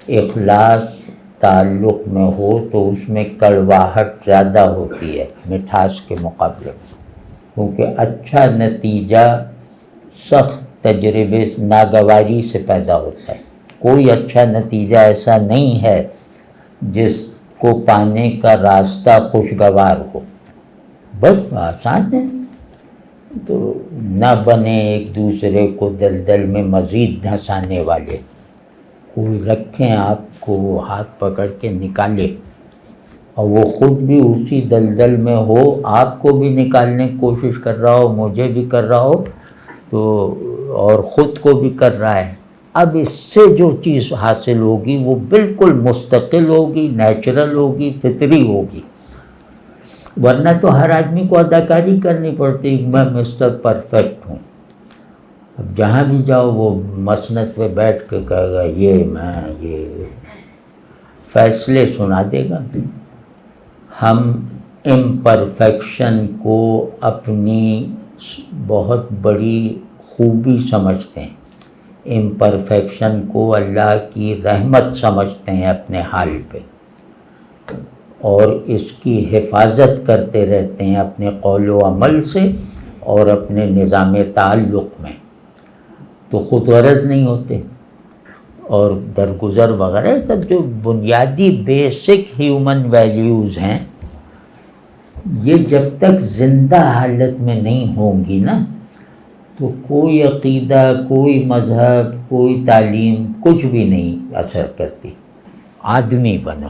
اخلاص تعلق میں ہو تو اس میں کڑواہٹ زیادہ ہوتی ہے مٹھاس کے مقابلے میں، کیونکہ اچھا نتیجہ سخت تجربے ناگواری سے پیدا ہوتا ہے۔ کوئی اچھا نتیجہ ایسا نہیں ہے جس کو پانے کا راستہ خوشگوار ہو، بس آسان ہے۔ تو نہ بنے ایک دوسرے کو دلدل میں مزید دھنسانے والے، کوئی رکھیں آپ کو ہاتھ پکڑ کے نکالے اور وہ خود بھی اسی دلدل میں ہو، آپ کو بھی نکالنے کی کوشش کر رہا ہو، مجھے بھی کر رہا ہو تو، اور خود کو بھی کر رہا ہے۔ اب اس سے جو چیز حاصل ہوگی وہ بالکل مستقل ہوگی، نیچرل ہوگی، فطری ہوگی، ورنہ تو ہر آدمی کو اداکاری کرنی پڑتی ہے، میں مسٹر پرفیکٹ ہوں۔ اب جہاں بھی جاؤ وہ مسند پہ بیٹھ کے کہے گا یہ فیصلے سنا دے گا۔ ہم امپرفیکشن کو اپنی بہت بڑی خوبی سمجھتے ہیں، امپرفیکشن کو اللہ کی رحمت سمجھتے ہیں اپنے حال پہ، اور اس کی حفاظت کرتے رہتے ہیں اپنے قول و عمل سے اور اپنے نظام تعلق میں، تو خود غرض نہیں ہوتے۔ اور درگزر وغیرہ سب جو بنیادی بیسک ہیومن ویلیوز ہیں، یہ جب تک زندہ حالت میں نہیں ہوں گی نا تو کوئی عقیدہ، کوئی مذہب، کوئی تعلیم کچھ بھی نہیں اثر کرتی۔ آدمی بنو۔